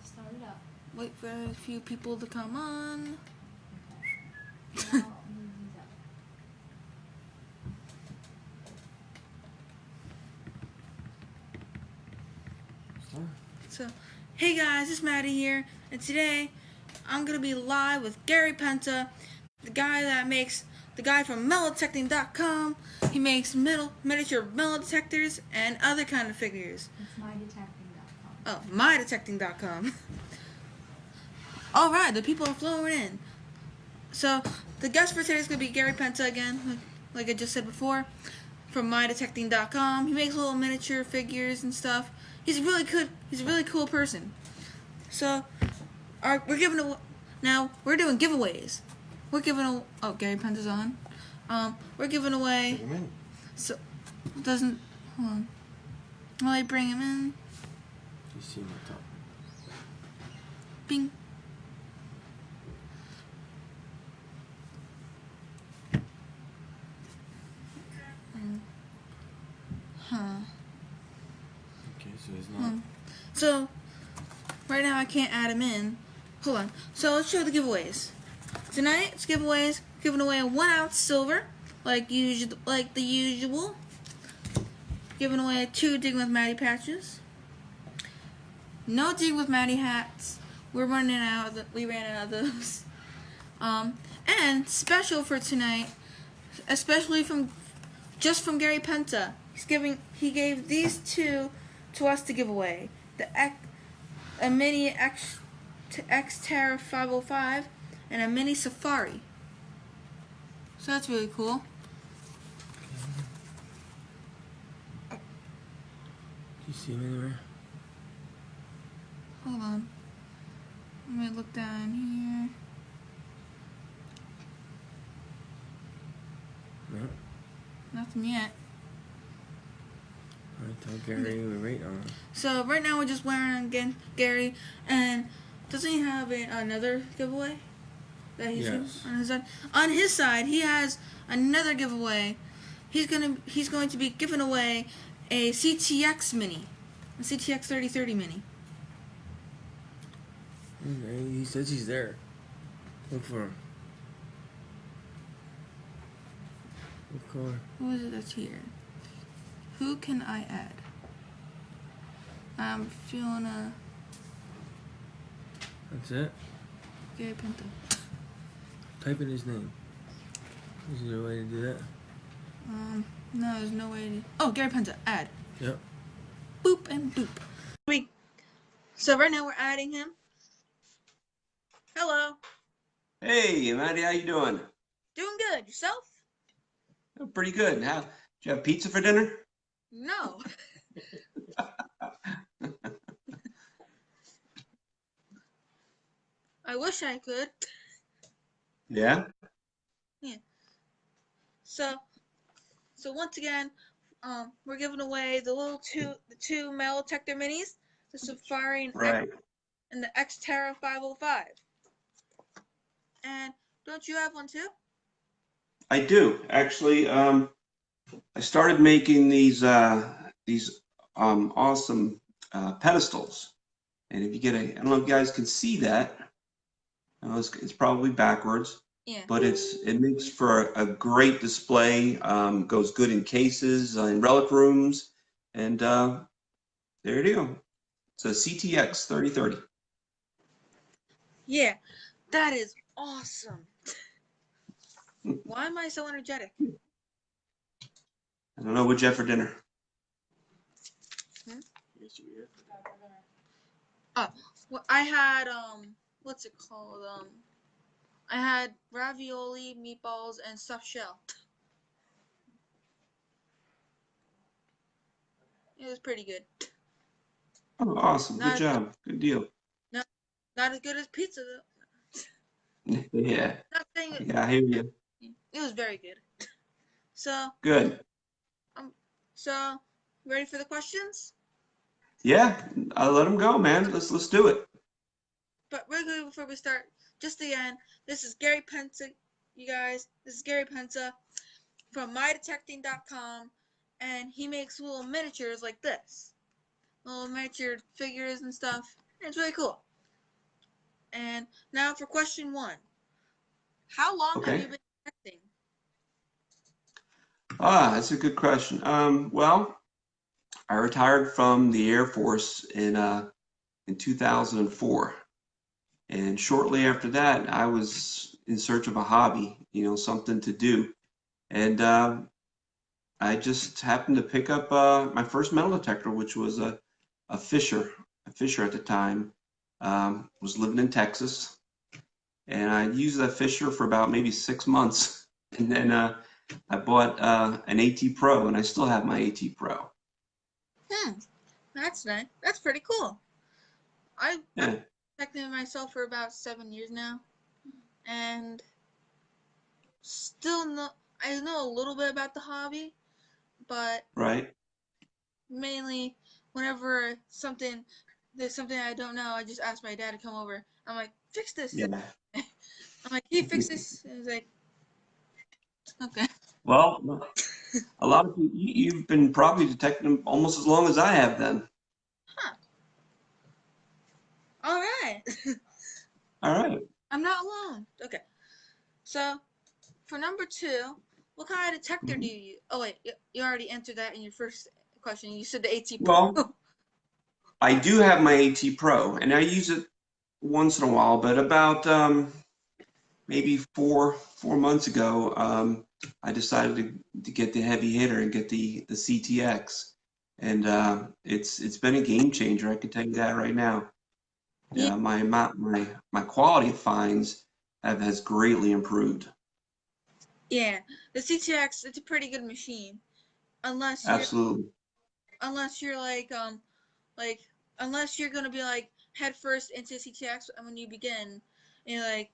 Start it up. Wait for a few people to come on. So, hey guys, it's Matty here, and today I'm gonna be live with Gary Penta, the guy from melodetecting.com. He makes miniature metal detectors and other kind of figures. It's mydetecting.com. Oh, mydetecting.com. All right, the people are flowing in. So the guest for today is gonna be Gary Penta again, like I just said before, from mydetecting.com. He makes little miniature figures and stuff. He's really good. He's a really cool person. So, we're doing giveaways. Gary Penta's on. We're giving away. Bring him in. So, hold on. While I bring him in. You see him up top. Bing. Okay, so he's not. So, right now I can't add him in. Hold on. So let's show the giveaways. Tonight's giveaways, giving away a 1 ounce silver, like the usual. Giving away 2 Dig with Matty patches. No Dig with Matty hats. We ran out of those. And special for tonight, especially from Gary Penta. He gave these 2 to us to give away. A mini Xterra 505 and a mini Safari. So that's really cool. Do you see him anywhere? Hold on. Let me look down here. No. Nothing yet. Alright, tell Gary we're waiting on him. So right now we're just wearing again Gary, and doesn't he have another giveaway that he's doing on his side? On his side, he has another giveaway. He's going to be giving away a CTX mini, a CTX 3030 mini. Okay, he says he's there. Look for him. Look for him. Who is it that's here? Who can I add? I'm Fiona. That's it. Gary Penta. Type in his name. Is there a way to do that? No, there's no way to. Oh, Gary Penta, add. Yep. Boop and boop. So right now we're adding him. Hello. Hey, Matty, how you doing? Doing good. Yourself? Oh, pretty good. Did you have pizza for dinner? No. I wish I could. Yeah? Yeah. So once again, we're giving away the two metal detector minis, the Safari and the Xterra 505. And don't you have one too? I do. Actually, I started making these awesome pedestals. And if you get I don't know if you guys can see that. I know it's probably backwards. Yeah. But it makes for a great display. Goes good in cases, in relic rooms, and there you go. It's a CTX 3030. Yeah, that is awesome. Why am I so energetic? I don't know what you had for dinner. Oh, well, I had what's it called? I had ravioli, meatballs, and stuffed shell. It was pretty good. Oh, awesome. Good job. Good deal. Not as good as pizza though. Yeah. Not saying it. Yeah, I hear you. It was very good. So Good. So ready for the questions? Yeah, I'll let them go, man. Let's do it. But really, before we start, just again, this is Gary Penta, you guys. This is Gary Penta from mydetecting.com, and he makes little miniatures like this, little miniature figures and stuff. And it's really cool. And now for question 1. How long have you been detecting? That's a good question. Well, I retired from the Air Force in 2004, and shortly after that, I was in search of a hobby, something to do, and I just happened to pick up my first metal detector, which was a Fisher, at the time. Was living in Texas, and I used that Fisher for about maybe 6 months, and then I bought an AT Pro, and I still have my AT Pro. That's nice. That's pretty cool. I've Yeah. been detecting myself for about 7 years now, and I know a little bit about the hobby, but Right. mainly whenever there's something I don't know, I just ask my dad to come over. I'm like, fix this. Yeah. I'm like, can you fix this? And he's like, okay. Well, a lot of you've been probably detecting them almost as long as I have then. Huh. All right. All right. I'm not alone. Okay. So, for number 2, what kind of detector do you use? Oh, wait. You already answered that in your first question. You said the AT Pro. Well, I do have my AT Pro, and I use it once in a while, but about maybe four months ago, I decided to get the heavy hitter and get the CTX, and it's been a game changer. I can tell you that right now. Yeah. My quality of finds has greatly improved. Yeah. The CTX, it's a pretty good machine. Unless you're Absolutely. unless you're like unless you're gonna be like head first into CTX when you begin, and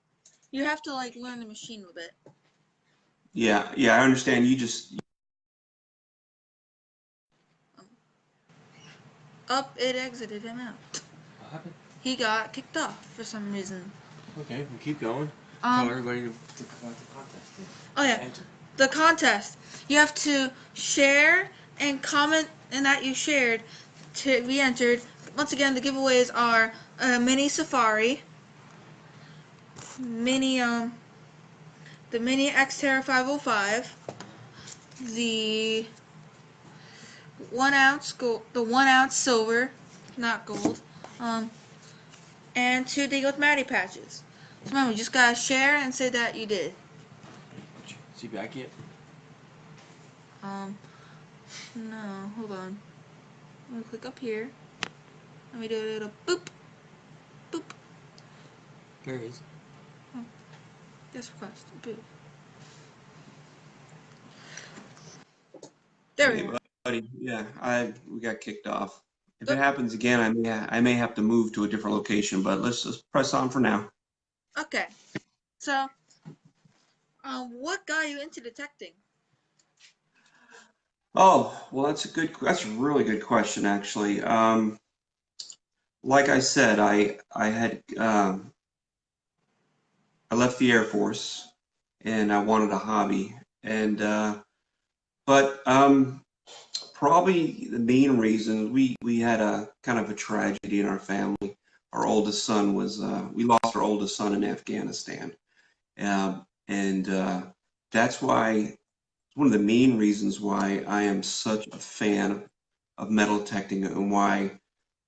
you have to learn the machine with it. Yeah, I understand. You just Up, it exited him out. What happened? He got kicked off for some reason. Okay, we'll keep going. Tell everybody about the contest. Oh yeah, the contest. You have to share and comment and that you shared to be entered. Once again, the giveaways are a mini Safari, mini the mini Xterra 505, the 1 ounce gold, the 1 ounce silver, not gold, and 2 Deagle with Matty patches. So remember, you just gotta share and say that you did. Is he back yet? No, hold on. I'm gonna click up here. Let me do a little boop, boop. There he is. Guest request, boop. There we hey, go. buddy. Yeah, we got kicked off. If it happens again, I may have to move to a different location, but let's just press on for now. Okay. So, what got you into detecting? Oh, well, that's a really good question, actually. Like I said, I left the Air Force and I wanted a hobby, and but probably the main reason we had a kind of a tragedy in our family. Our oldest son we lost our oldest son in Afghanistan, and that's why one of the main reasons why I am such a fan of metal detecting and why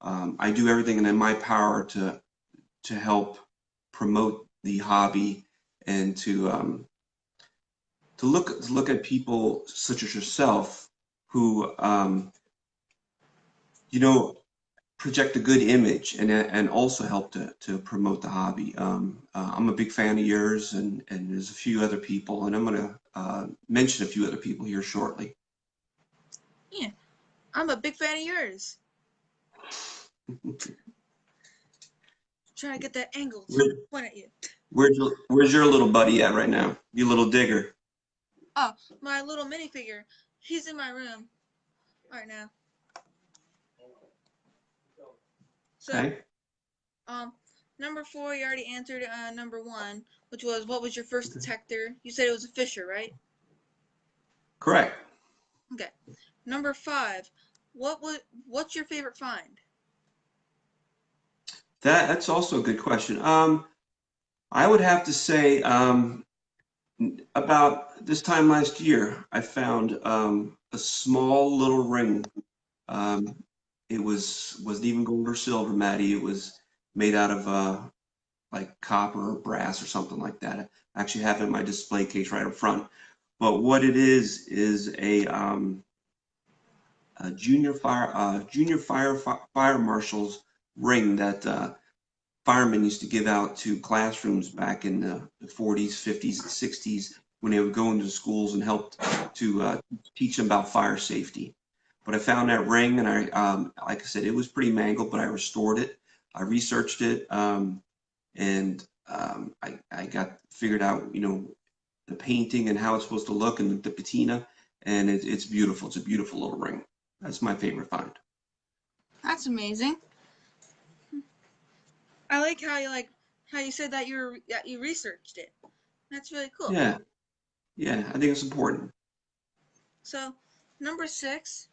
I do everything in my power to help promote the hobby and to look at people such as yourself who you know project a good image and also help to promote the hobby. I'm a big fan of yours, and there's a few other people, and I'm going to mention a few other people here shortly. Yeah, I'm a big fan of yours. Trying to get that angle to point at you. Where's your little buddy at right now? You little digger. Oh, my little minifigure. He's in my room right now. So, Okay. number 4, you already answered number 1, which was what was your first detector? You said it was a Fisher, right? Correct. Okay. Number 5, what's your favorite find? That's also a good question. I would have to say about this time last year, I found a small little ring. Um, it wasn't even gold or silver, Matty. It was made out of like copper or brass or something like that. I actually have it in my display case right up front. But what it is a junior fire marshal's ring that firemen used to give out to classrooms back in the 40s, 50s, and 60s when they would go into schools and help to teach them about fire safety. But I found that ring, and like I said, it was pretty mangled, but I restored it. I researched it, and I got figured out, the painting and how it's supposed to look and the patina, and it's beautiful. It's a beautiful little ring. That's my favorite find. That's amazing. I like how you said that you researched it. That's really cool. Yeah, yeah, I think it's important. So, number 6,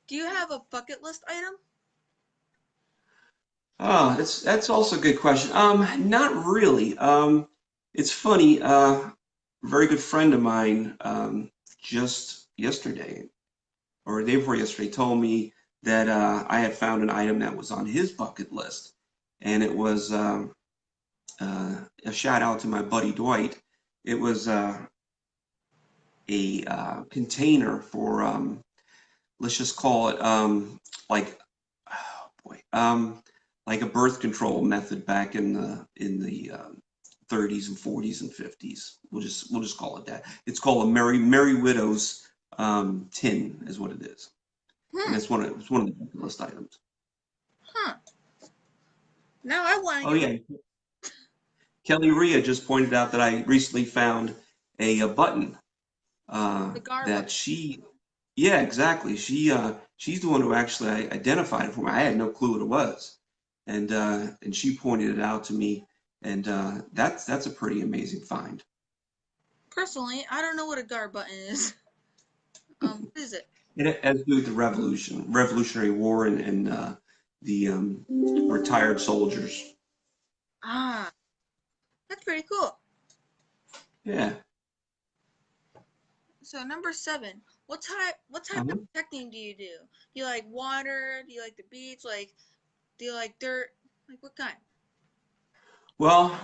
do you have a bucket list item? Oh, that's also a good question. Not really. It's funny. A very good friend of mine, just yesterday or the day before yesterday, told me that I had found an item that was on his bucket list, and it was a shout out to my buddy Dwight. It was a container for let's just call it like oh boy like a birth control method back in the 30s and 40s and 50s. We'll just call it that. It's called a Merry Widow's tin is what it is, and it's one of the bucket list items. Huh. Now I want to Oh yeah, Kelly Rhea just pointed out that I recently found a button the Gar that button. yeah, exactly. She's the one who actually identified it for me. I had no clue what it was, and she pointed it out to me, and that's a pretty amazing find. Personally, I don't know what a Gar button is. What is it? It has to do with the Revolutionary War, and the retired soldiers. Ah, that's pretty cool. Yeah. So number 7, what type of protecting do you do? Do you like water? Do you like the beach? Like, do you like dirt? Like, what kind? Well,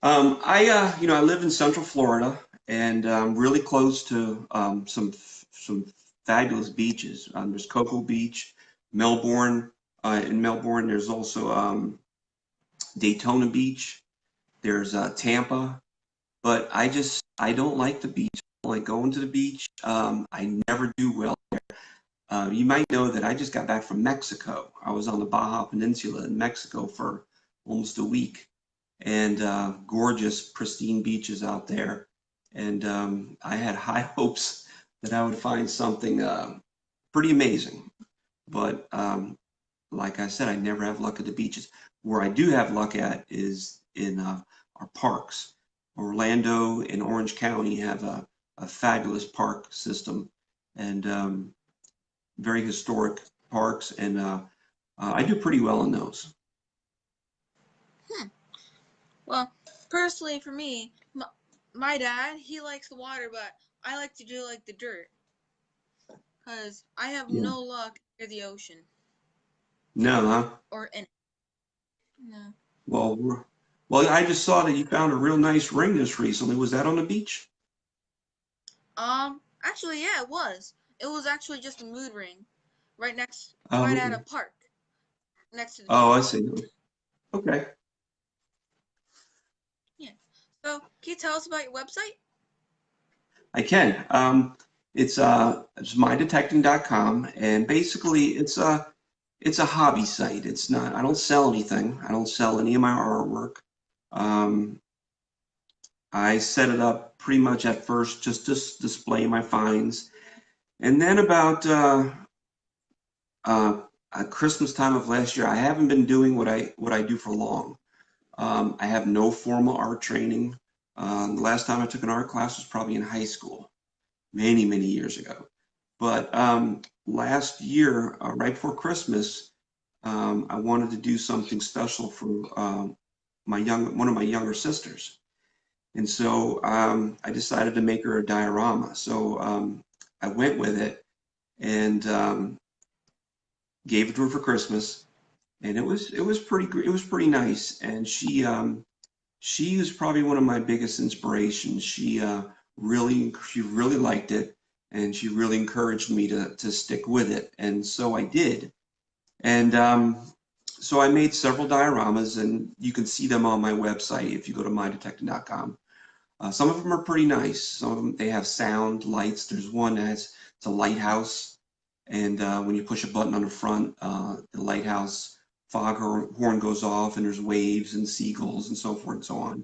I live in Central Florida, and really close to some fabulous beaches. There's Cocoa Beach, Melbourne. In Melbourne, there's also Daytona Beach. There's Tampa, but I don't like the beach. I don't like going to the beach. I never do well there. You might know that I just got back from Mexico. I was on the Baja Peninsula in Mexico for almost a week, and gorgeous, pristine beaches out there. And I had high hopes that I would find something pretty amazing. But like I said, I never have luck at the beaches. Where I do have luck at is in our parks. Orlando and Orange County have a fabulous park system, and very historic parks, and I do pretty well in those. Well, personally for me, my dad, he likes the water, but I like to do like the dirt. Because I have Yeah. no luck near the ocean. No, huh? Or in it. No. Well, I just saw that you found a real nice ring just recently. Was that on the beach? Actually, yeah, it was. It was actually just a mood ring. Oh, Right at a okay. park. Next to the Oh, I beach. see. Okay. Yeah. So, can you tell us about your website? I can. It's mydetecting.com, and basically it's a hobby site. It's not. I don't sell anything. I don't sell any of my artwork. Um, I set it up pretty much at first just to display my finds, and then about at Christmas time of last year, I haven't been doing what I do for long. I have no formal art training. The last time I took an art class was probably in high school, many, many years ago. But last year, right before Christmas, I wanted to do something special for one of my younger sisters. And so I decided to make her a diorama. So I went with it and gave it to her for Christmas, and it was pretty nice. And she was probably one of my biggest inspirations. She really liked it, and she really encouraged me to stick with it, and so I did. And so I made several dioramas, and you can see them on my website if you go to mydetecting.com. Some of them are pretty nice. Some of them, they have sound, lights. There's one it's a lighthouse, and when you push a button on the front, the lighthouse horn goes off, and there's waves and seagulls and so forth and so on.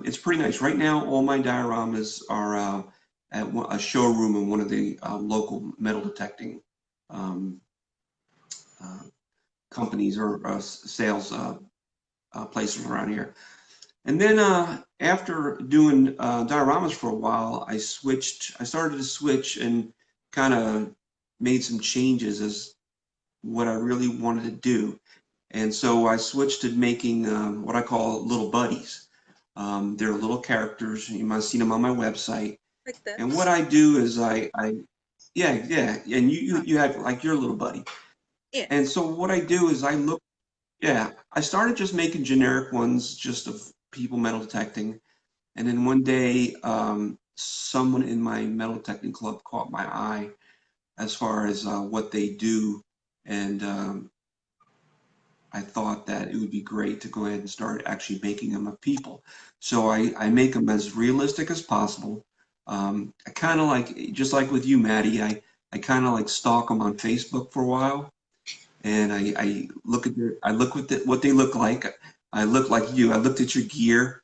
It's pretty nice. Right now, all my dioramas are at a showroom in one of the local metal detecting uh, companies or sales places around here. And then after doing dioramas for a while, I started to switch and kind of made some changes as what I really wanted to do. And so I switched to making what I call little buddies. They're little characters. You might have seen them on my website. Like this. And what I do is yeah, and you have like your little buddy. Yeah. And so what I do is I started just making generic ones just of people metal detecting. And then one day, someone in my metal detecting club caught my eye as far as what they do. And I thought that it would be great to go ahead and start actually making them of people. So I make them as realistic as possible. I kind of like, just like with you, Matty, I kind of like stalk them on Facebook for a while. And I look at what they look like. I look like you. I looked at your gear.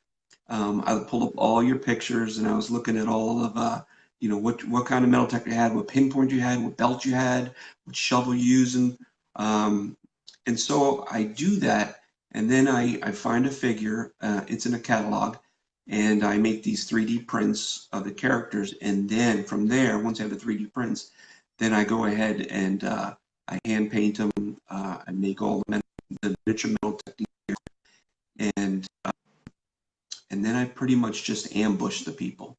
I pulled up all your pictures, and I was looking at all of what kind of metal detector you had, what pinpoint you had, what belt you had, what shovel you're using. And so I do that, and then I find a figure. It's in a catalog, and I make these 3D prints of the characters, and then from there, once I have the 3D prints, then I go ahead and I hand paint them. I make all the miniature metal detecting gear, and then I pretty much just ambush the people,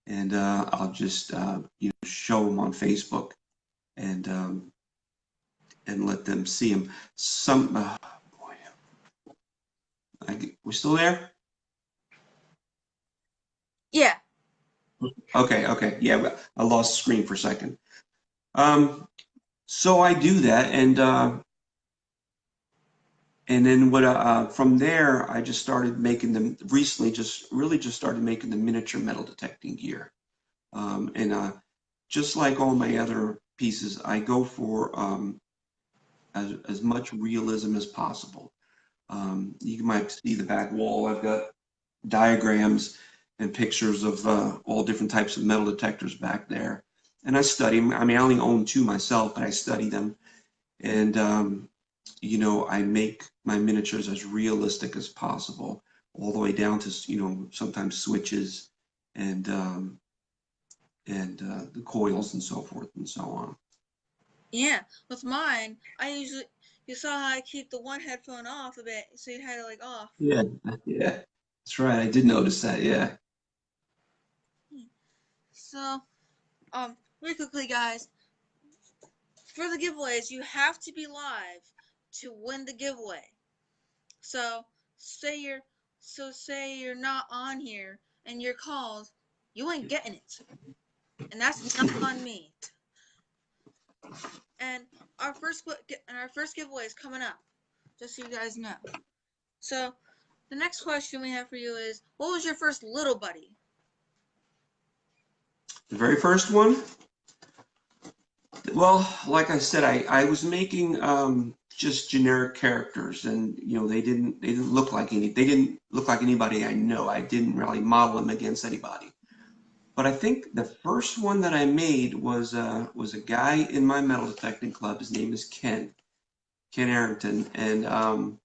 and I'll just show them on Facebook, and let them see them. Boy, we're still there? Yeah. Okay, yeah, I lost the screen for a second. So I do that, and then from there, I just started making them recently. Just started making the miniature metal detecting gear, and just like all my other pieces, I go for as much realism as possible. You might see the back wall. I've got diagrams and pictures of all different types of metal detectors back there, and I study them. I mean, I only own two myself, but I study them, and I make my miniatures as realistic as possible, all the way down to sometimes switches and the coils and so forth and so on. Yeah. With mine, you saw how I keep the one headphone off a bit, so you had it like off. Yeah, that's right. I did notice that. Yeah. So, really quickly, guys, for the giveaways, you have to be live to win the giveaway. So say you're not on here and you're called, you ain't getting it, and that's not on me. And our first giveaway is coming up, just so you guys know. So the next question we have for you is, what was your first little buddy? The very first one. Well, like I said, I was making just generic characters, and they didn't look like anybody I know. I didn't really model them against anybody. But I think the first one that I made was a guy in my metal detecting club. His name is Ken Arrington, and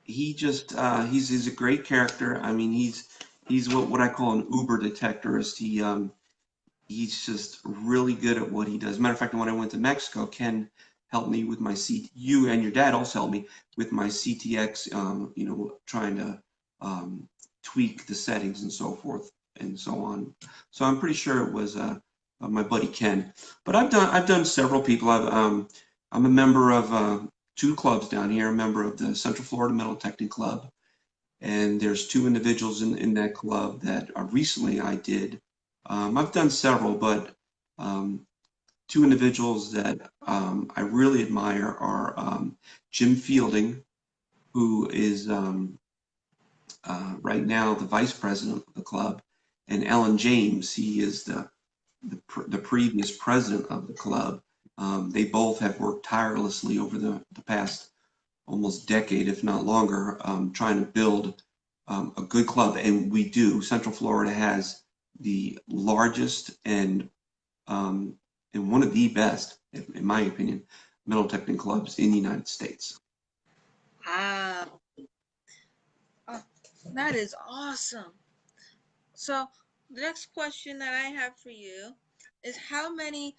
he's a great character. I mean, he's what I call an uber detectorist. He's just really good at what he does. Matter of fact, when I went to Mexico, Ken helped me with my you and your dad also helped me with my CTX, trying to tweak the settings and so forth and so on. So I'm pretty sure it was my buddy Ken. But I've done several people. I'm a member of 2 clubs down here. A member of the Central Florida Metal Detecting Club, and there's 2 individuals in that club that recently I did. I've done several, but 2 individuals that I really admire are Jim Fielding, who is right now the vice president of the club, and Alan James. He is the previous president of the club. They both have worked tirelessly over the past almost decade, if not longer, trying to build a good club. And we do. Central Florida has the largest and one of the best, in my opinion, metal detecting clubs in the United States. Wow. Oh, that is awesome. So the next question that I have for you is how many,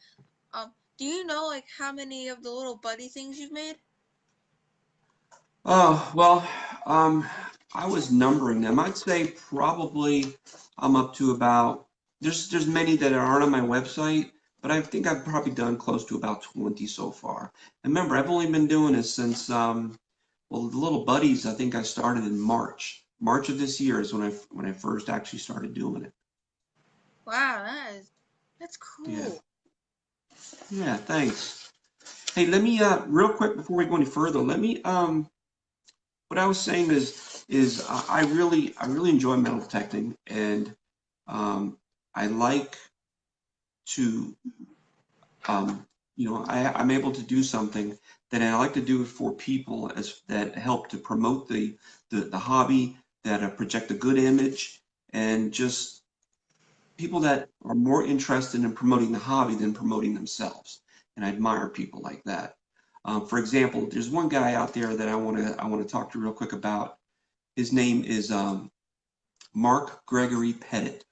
do you know like how many of the little buddy things you've made? Oh, well, I was numbering them. I'd say probably I'm up to about, there's many that aren't on my website, but I think I've probably done close to about 20 so far. And remember, I've only been doing this since, well, the little buddies, I think I started in March. March of this year is when I first actually started doing it. Wow, that's cool. Yeah. Yeah, thanks. Hey, let me real quick before we go any further, let me what I was saying is I really enjoy metal detecting, and I like to I'm able to do something that I like to do for people that help to promote the hobby, that project a good image, and just people that are more interested in promoting the hobby than promoting themselves. And I admire people like that. For example, there's one guy out there that I want to talk to real quick about. His name is Mark Gregory Pettit,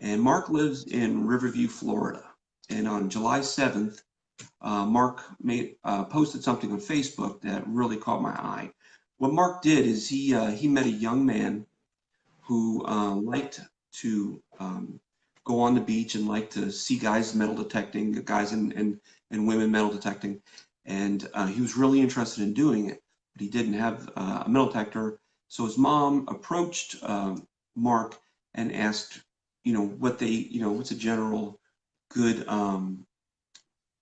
and Mark lives in Riverview, Florida. And on July 7th, Mark posted something on Facebook that really caught my eye. What Mark did is he met a young man who liked to go on the beach and liked to see guys metal detecting, guys and women metal detecting, and he was really interested in doing it, but he didn't have a metal detector. So his mom approached Mark and asked, what's a general good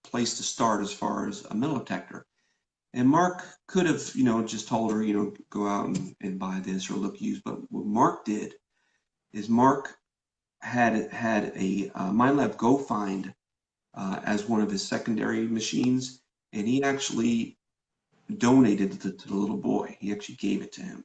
place to start as far as a metal detector. And Mark could have, just told her, go out and buy this or look used. But what Mark did is Mark had a MindLab Go Find as one of his secondary machines, and he actually donated it to the little boy. He actually gave it to him.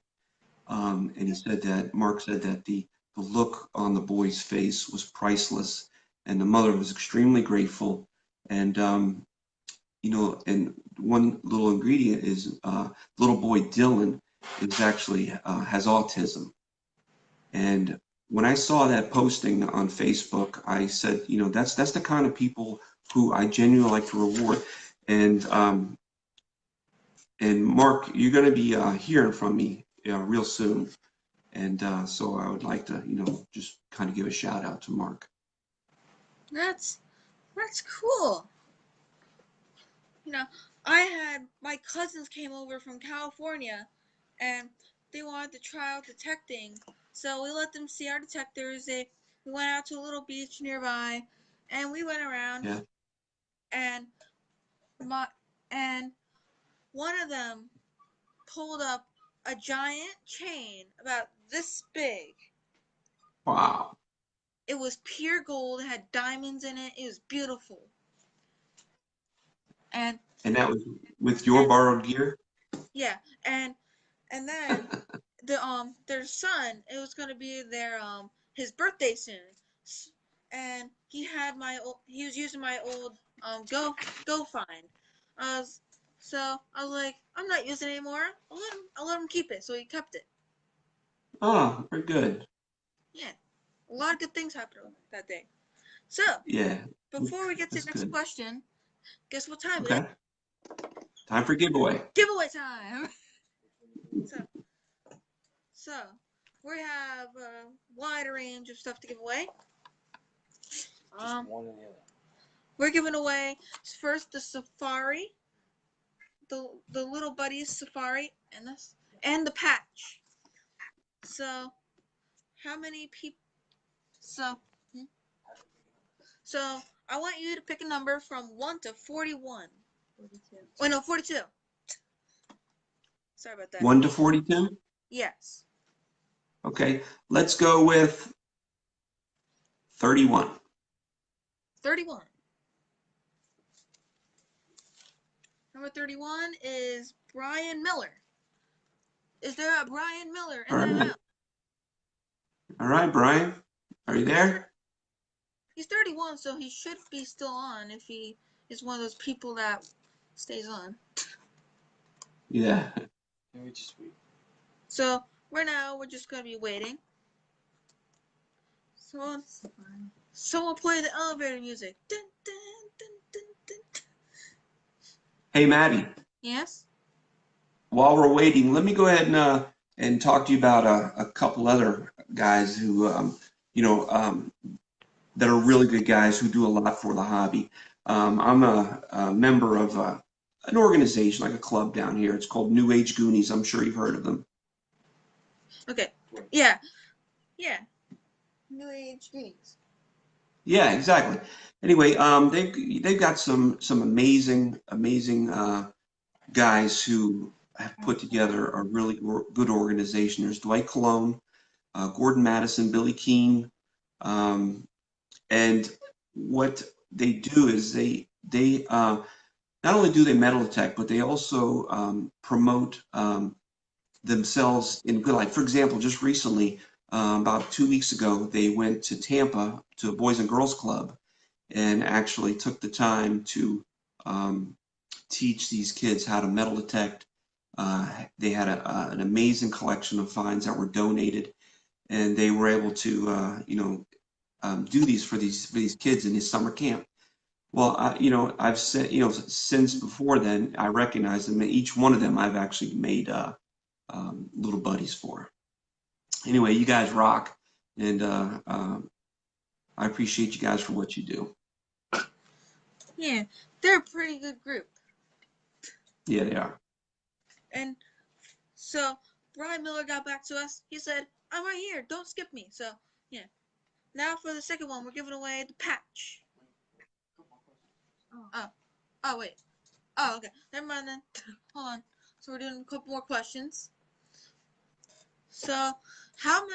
And Mark said that the look on the boy's face was priceless, and the mother was extremely grateful. And and one little ingredient is little boy Dylan is actually has autism. And when I saw that posting on Facebook, I said, that's the kind of people who I genuinely like to reward. And Mark, you're going to be hearing from me real soon. And so I would like to, just kind of give a shout out to Mark. That's cool. I had my cousins came over from California, and they wanted to try out detecting. So we let them see our detectors. We went out to a little beach nearby, and we went around. Yeah. And and one of them pulled up a giant chain about this big. Wow. It was pure gold. It had diamonds in it. It was beautiful. And that was with your borrowed gear? Yeah, and then their son, it was gonna be his birthday soon, and he was using my old go find. So I was like, I'm not using it anymore. I'll let him keep it. So he kept it. Oh, very good. Yeah, a lot of good things happened that day. So Yeah. before we get to That's the next good. question, guess what time it is? Okay. Time for giveaway. Giveaway time. So we have a wide range of stuff to give away. One and the other. We're giving away first the Safari, the Little Buddies Safari, and the patch. So, how many people? So I want you to pick a number from 1 to 41. 42. Wait, no, 42. Sorry about that. 1 to 42? Yes. Okay, let's go with 31. 31. Number 31 is Brian Miller. Is there a Brian Miller in the house? All right, Brian, are you there? He's 31, so he should be still on if he is one of those people that stays on. Yeah. Can we just wait? So right now we're just gonna be waiting. So we'll play the elevator music. Dun, dun, dun, dun, dun. Hey, Matty, Yes. while we're waiting, let me go ahead and talk to you about a couple other guys who, that are really good guys who do a lot for the hobby. I'm a member of an organization, like a club down here. It's called New Age Goonies. I'm sure you've heard of them. Okay. Yeah. Yeah. New Age Goonies. Yeah, exactly. Anyway, they've got some amazing guys who have put together a really good organization. There's Dwight Cologne, Gordon Madison, Billy Keene, and what they do is they not only do they metal detect, but they also promote themselves in good light. For example, just recently, about 2 weeks ago, they went to Tampa to a Boys and Girls Club and actually took the time to teach these kids how to metal detect. They had an amazing collection of finds that were donated, and they were able to, do these for these kids in this summer camp. Well, I've said, since before then, I recognize them, and each one of them I've actually made little buddies for. Anyway, you guys rock, and I appreciate you guys for what you do. Yeah, they're a pretty good group. Yeah, they are. And so Brian Miller got back to us. He said, "I'm right here. Don't skip me." So yeah. Now for the second one, we're giving away the patch. Oh wait. Oh, okay. Never mind then. Hold on. So we're doing a couple more questions. So how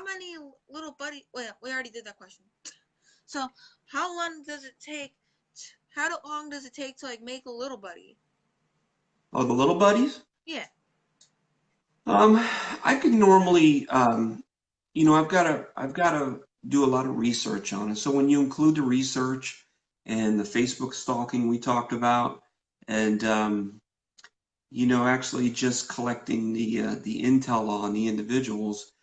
many little buddy? Wait, we already did that question. So how long does it take? How long does it take to like make a little buddy? Oh, the little buddies? Yeah. I could normally, I've got to do a lot of research on it. So when you include the research and the Facebook stalking we talked about, and actually just collecting the intel on the individuals,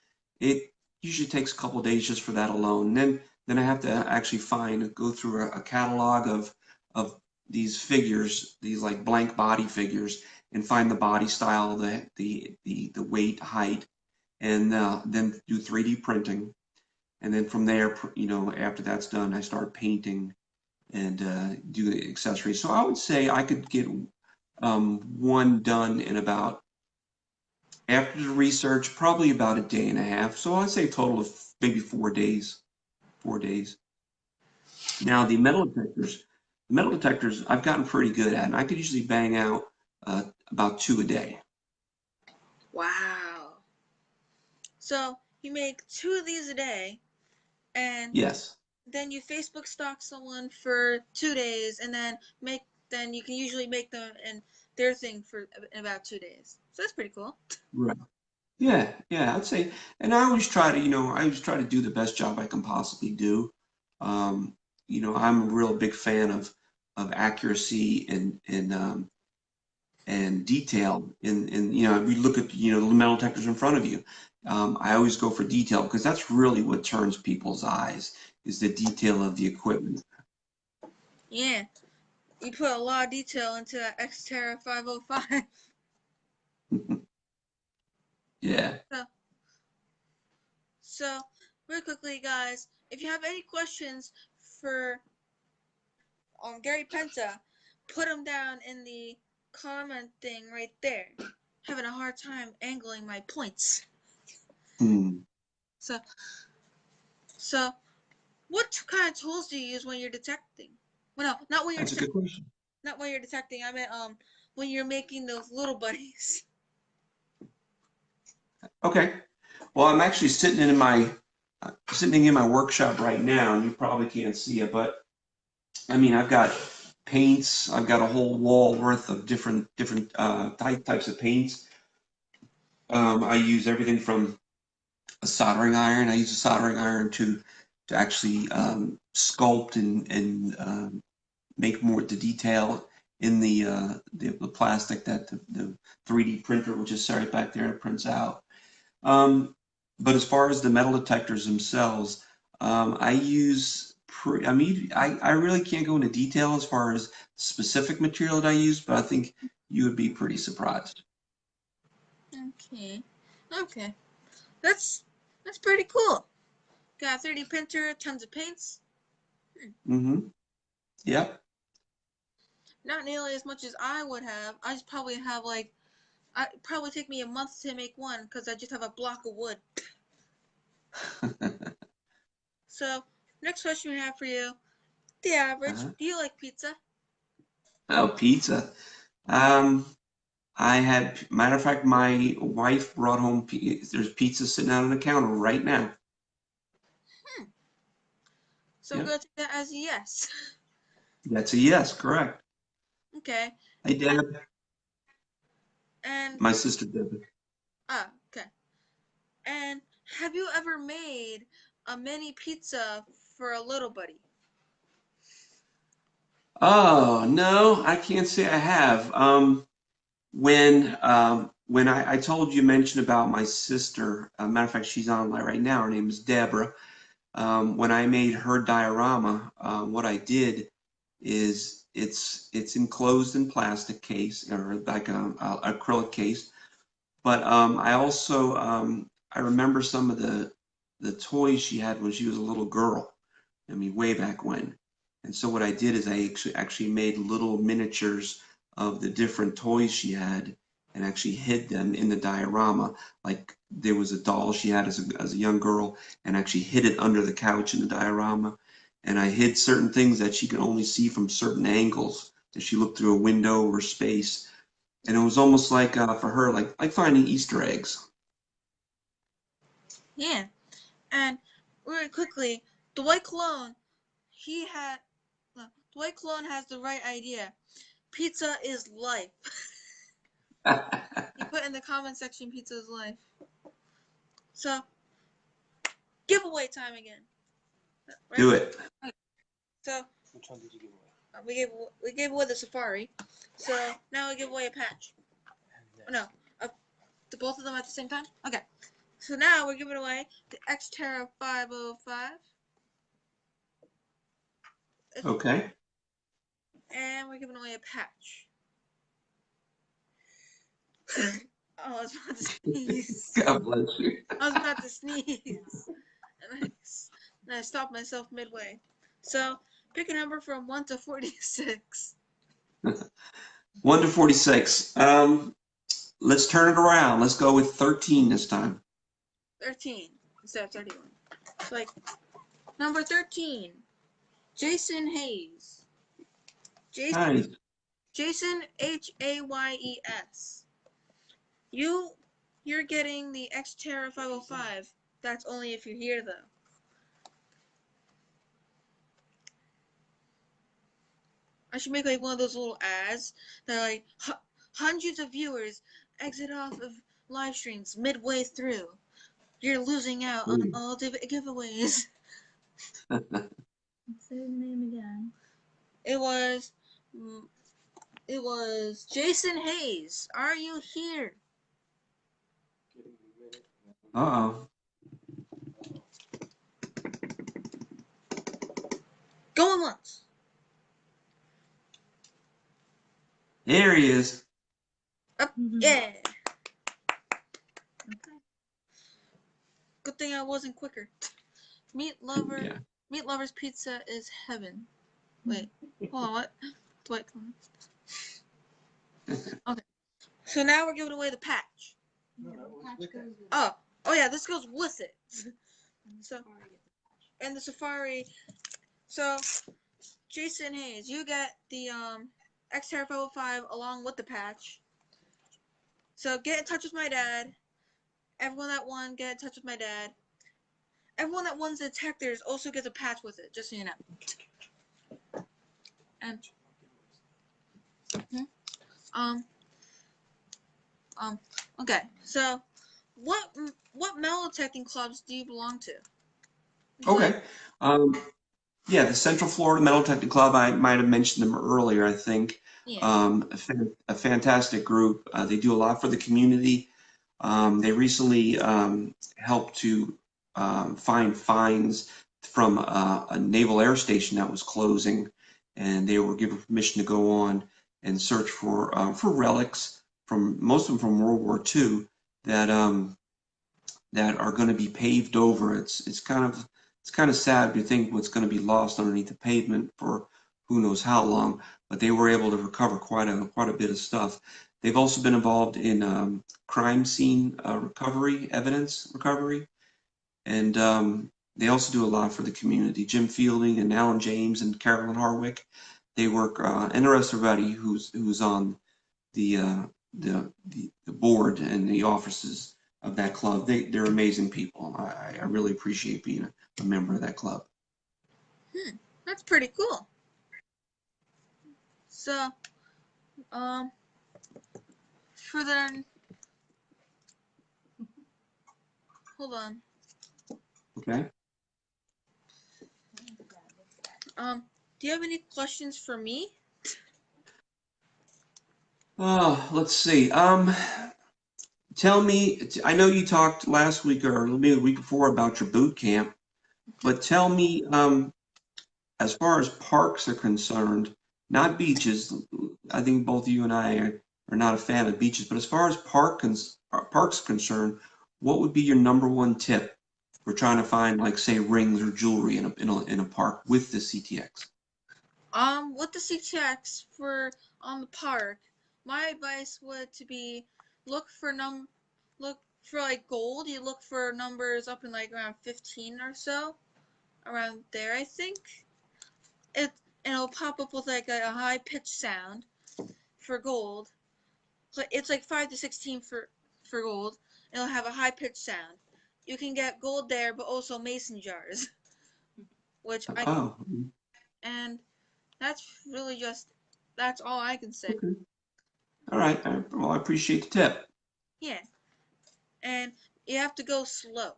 it usually takes a couple of days just for that alone. Then I have to actually go through a catalog of these figures, these like blank body figures, and find the body style, the weight, height, and then do 3D printing. And then from there, after that's done, I start painting and do the accessories. So I would say I could get one done in about, after the research, probably about a day and a half. So I'd say a total of maybe 4 days. 4 days. Now the metal detectors I've gotten pretty good at, and I could usually bang out about 2 a day. Wow. So you make 2 of these a day, and Yes. then you Facebook stalk someone for 2 days, and then you can usually make them and their thing in about 2 days. So that's pretty cool. Right. Yeah, I'd say, and I always try to do the best job I can possibly do. I'm a real big fan of accuracy and detail. And we look at the metal detectors in front of you. I always go for detail because that's really what turns people's eyes, is the detail of the equipment. Yeah. You put a lot of detail into that Xterra 505. Yeah. So, real quickly, guys, if you have any questions for Gary Penta, put them down in the comment thing right there. Having a hard time angling my points. So, what kind of tools do you use when you're detecting? Well, no, not when you're That's a good question. not when you're detecting. I meant when you're making those little buddies. Okay. Well, I'm actually sitting in my workshop right now, and you probably can't see it, but I mean, I've got paints. I've got a whole wall worth of different types of paints. I use everything from a soldering iron. I use a soldering iron to actually sculpt and make more the detail in the plastic that the 3D printer, which is right back there, prints out. But as far as the metal detectors themselves, I use, I really can't go into detail as far as specific material that I use, but I think you would be pretty surprised. Okay. That's pretty cool. Got a 3D printer, tons of paints. Mm-hmm. Yep. Not nearly as much as I would have. I just probably have it'd probably take me a month to make one because I just have a block of wood. So, next question we have for you. The average. Do you like pizza? Oh, pizza. Matter of fact, my wife brought home, there's pizza sitting out on the counter right now. So I'm going to take that as a yes. That's a yes, correct. Okay. Hey, Deb. And My sister Deb. okay. And have you ever made a mini pizza for a little buddy? Oh, no, I can't say I have. When I told you mentioned about my sister, matter of fact, she's online right now. Her name is Deborah. When I made her diorama, what I did is it's enclosed in plastic case or like a acrylic case. But I also I remember some of the toys she had when she was a little girl. I mean, way back when. And so what I did is I actually made little miniatures of the different toys she had and actually hid them in the diorama. Like there was a doll she had as a young girl and actually hid it under the couch in the diorama. And I hid certain things that she could only see from certain angles that she looked through a window or space. And it was almost like for her, like finding Easter eggs. Yeah. And really quickly, Dwight Cologne, Dwight Cologne has the right idea. Pizza is life. He put in the comment section, pizza is life. So, giveaway time again. Right? Do it. So, Which one did you give away? we gave away the Safari. So, now we give away a patch. No, to both of them at the same time? Okay. So now we're giving away the Xterra 505. Okay. And we're giving away a patch. Oh, I was about to sneeze. God bless you. I was about to sneeze. And I stopped myself midway. So, pick a number from 1 to 46. 1 to 46. Let's turn it around. Let's go with 13 this time. 13 instead of 31. So, number 13. Jason Hayes. Nice. Jason Hayes. You're getting the Xterra 505. That's only if you're here, though. I should make one of those little ads that are like hundreds of viewers exit off of live streams midway through. You're losing out on all the giveaways. Say his name again. It was Jason Hayes. Are you here? Uh-oh. Going once. There he is. Up, yeah. Good thing I wasn't quicker. Meat Yeah. Lover's Pizza is heaven. Wait, hold on, what? Wait. Okay. So now we're giving away the patch. Oh yeah, this goes with it. So, and the Safari. So, Jason Hayes, you get the Xterra 505 along with the patch. So get in touch with my dad. Everyone that won, get in touch with my dad. Everyone that wins the detectors also gets a patch with it, just so you know. And okay. So, what metal detecting clubs do you belong to? Okay. Yeah, the Central Florida Metal Detecting Club, I might have mentioned them earlier, I think. Yeah. A fantastic group. They do a lot for the community. They recently helped to find finds from a naval air station that was closing, and they were given permission to go on and search for relics from most of them from World War II that that are going to be paved over. It's kind of sad to think what's going to be lost underneath the pavement for who knows how long. But they were able to recover quite a bit of stuff. They've also been involved in crime scene recovery, evidence recovery, and they also do a lot for the community. Jim Fielding and Alan James and Carolyn Harwick, they work, and the rest of everybody who's on the board and the offices of that club. They're amazing people. I really appreciate being a member of that club. That's pretty cool. So, for the hold on. Okay. Do you have any questions for me? Oh, let's see. Tell me, I know you talked last week or maybe the week before about your boot camp, but tell me, as far as parks are concerned, not beaches. I think both you and I are not a fan of beaches, but as far as parks are concerned, what would be your number one tip for trying to find, like, say, rings or jewelry in a park with the CTX? With the CTX for on the park, my advice would to be look for like gold. You look for numbers up in like around 15 or so, around there. I think it and it'll pop up with like a high pitched sound for gold. So it's like 5 to 16 for gold. It'll have a high pitched sound. You can get gold there, but also mason jars, which I Oh, and that's really that's all I can say. okay. All right. Well, I appreciate the tip. Yeah, and you have to go slow.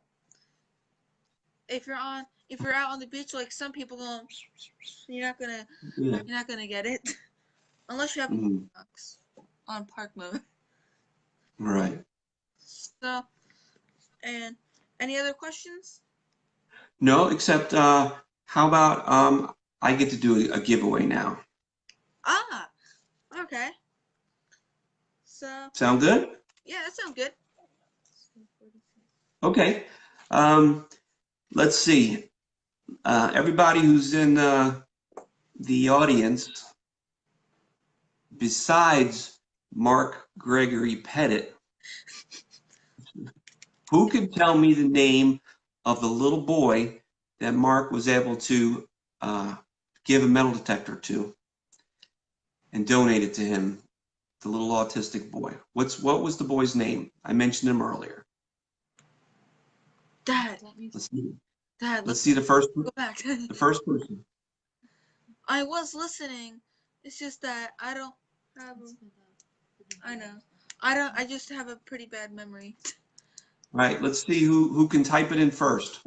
If you're out on the beach like some people going, you're not gonna Yeah. you're not gonna get it unless you have Mhm. bucks on park mode. Right. So, and any other questions? No, except how about I get to do a giveaway now. Ah, okay. So Sound good? yeah, that sounds good. Okay. Let's see. Everybody who's in the audience, besides Mark Gregory Pettit, who could tell me the name of the little boy that Mark was able to give a metal detector to and donate it to him? The little autistic boy. What was the boy's name? I mentioned him earlier. Dad, Let's see. Dad, Let's see the first go back. the first person. I was listening. It's just that I don't have. I know. I don't. I just have a pretty bad memory. All right, let's see who can type it in first.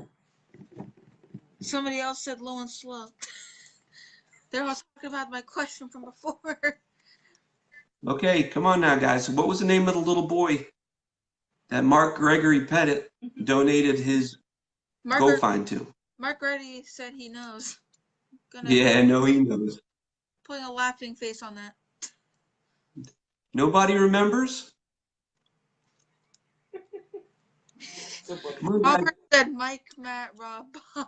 Somebody else said low and slow. They're all talking about my question from before. Okay, come on now, guys. What was the name of the little boy that Mark Gregory Pettit donated his Go Find to? Mark already said he knows. Gonna Yeah, no, he knows. putting a laughing face on that. Nobody remembers? Come on, guys. Robert said Mike, Matt, Rob, Bob.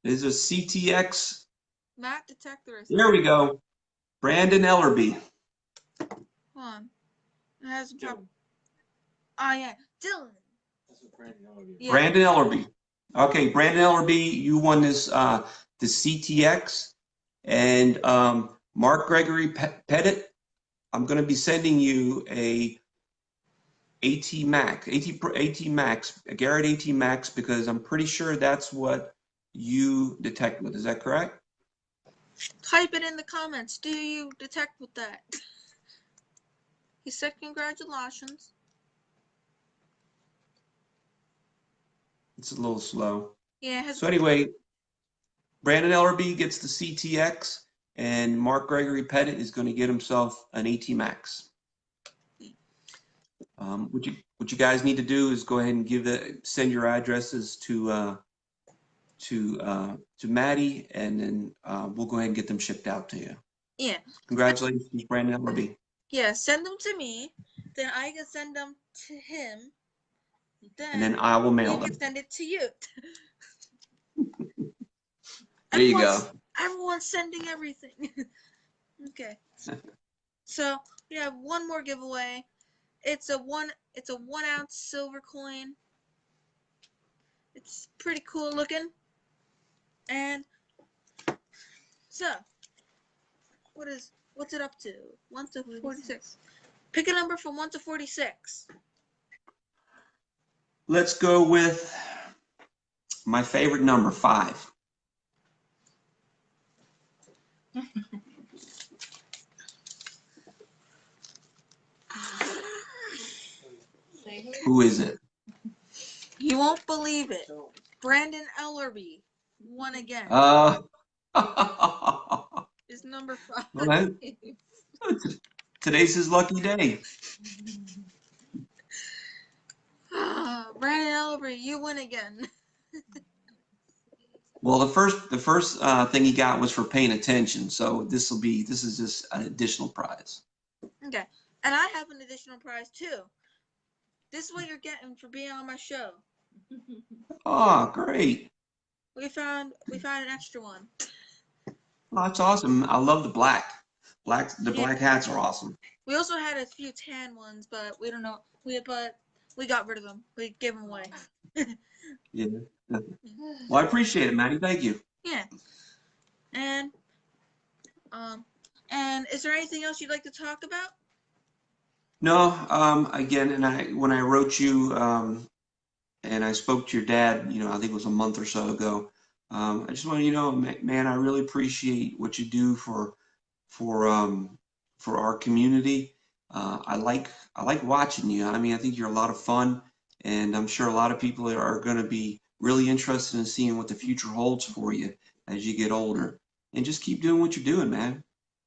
There's a CTX. Matt Detector. There we go. Brandon Ellerby. Hold on. It has a problem. Oh, yeah. Dylan. That's what Brandon Ellerby. Yeah. Brandon Ellerby. Okay, Brandon Ellerby, you won this the CTX, and Mark Gregory Pettit. I'm going to be sending you a AT Max, a Garrett AT Max, because I'm pretty sure that's what you detect with. Is that correct? Type it in the comments. Do you detect with that? He said congratulations. It's a little slow. Yeah. So anyway, Brandon Ellerby gets the CTX, and Mark Gregory Pettit is going to get himself an AT Max. What you guys need to do is go ahead and send your addresses to Matty, and then we'll go ahead and get them shipped out to you. Yeah. Congratulations, Brandon Ellerby. Yeah, send them to me. Then I can send them to him. And then I will mail he them. can send it to you. There you go. Everyone's sending everything. Okay. So we have one more giveaway. It's a 1 ounce silver coin. It's pretty cool looking. And so what's it up to? 1 to 46. Pick a number from 1 to 46. Let's go with my favorite number, 5. Who is it? You won't believe it. Brandon Ellerby won again. Is number 5. Well, today's his lucky day. Brandon Ellerby, you win again. Well, the first thing he got was for paying attention, so this is just an additional prize. Okay, and I have an additional prize too. This is what you're getting for being on my show. Oh, great! We found an extra one. Oh, that's awesome. I love the black. Black hats are awesome. We also had a few tan ones, but we don't know. We got rid of them. We gave them away. Yeah. Well, I appreciate it, Matty. Thank you. Yeah. And is there anything else you'd like to talk about? No. Again, when I wrote you, and I spoke to your dad, I think it was a month or so ago. I just want you to know, man, I really appreciate what you do for our community. I like watching you. I mean, I think you're a lot of fun, and I'm sure a lot of people are going to be really interested in seeing what the future holds for you as you get older. And just keep doing what you're doing, man.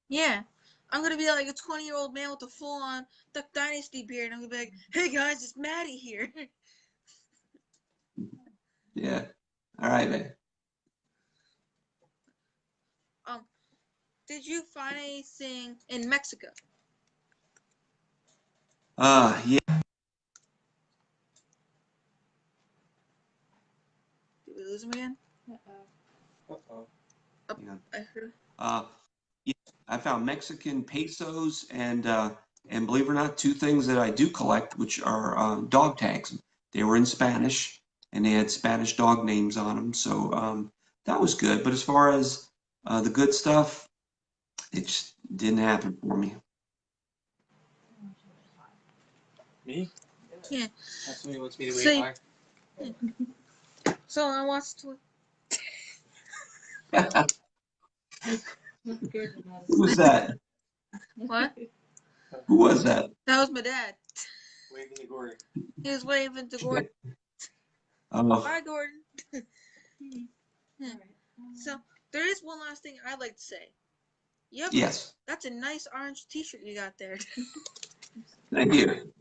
Yeah. I'm going to be like a 20-year-old man with a full-on Duck Dynasty beard. I'm going to be like, hey guys, it's Matty here. Yeah. All right, man. Did you find anything in Mexico? Yeah. Did we lose him again? Uh-oh. I heard. Yeah, I found Mexican pesos and believe it or not, 2 things that I do collect, which are dog tags. They were in Spanish, and they had Spanish dog names on them, so that was good. But as far as the good stuff, it just didn't happen for me. Me? Yeah. Somebody wants me to wait by. Someone wants to. Who was that? What? Who was that? That was my dad. Waving to Gordon. He was waving to Gordon. Oh, Bye, Gordon. So there is one last thing I'd like to say. Yep. yes. That's a nice orange T-shirt you got there. Thank you.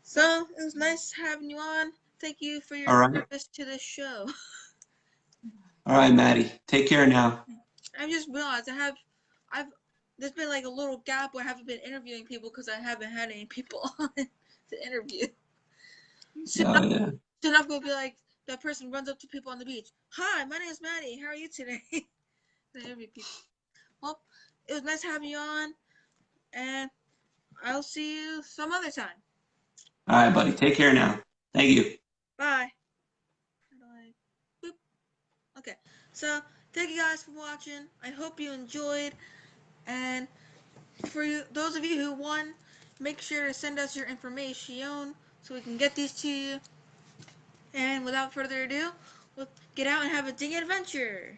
So it was nice having you on. Thank you for your All right. service to this show. All right, Matty. Take care now. I just realized there's been like a little gap where I haven't been interviewing people because I haven't had any people on to interview. Soon Oh, yeah. enough will be like that person runs up to people on the beach. Hi, my name is Matty. How are you today? Interview people. Well, it was nice having you on, and I'll see you some other time. All right, buddy. Take care now. Thank you. Bye. Boop. Okay, so thank you guys for watching. I hope you enjoyed, and for you, those of you who won, make sure to send us your information so we can get these to you. And without further ado, we'll get out and have a ding adventure.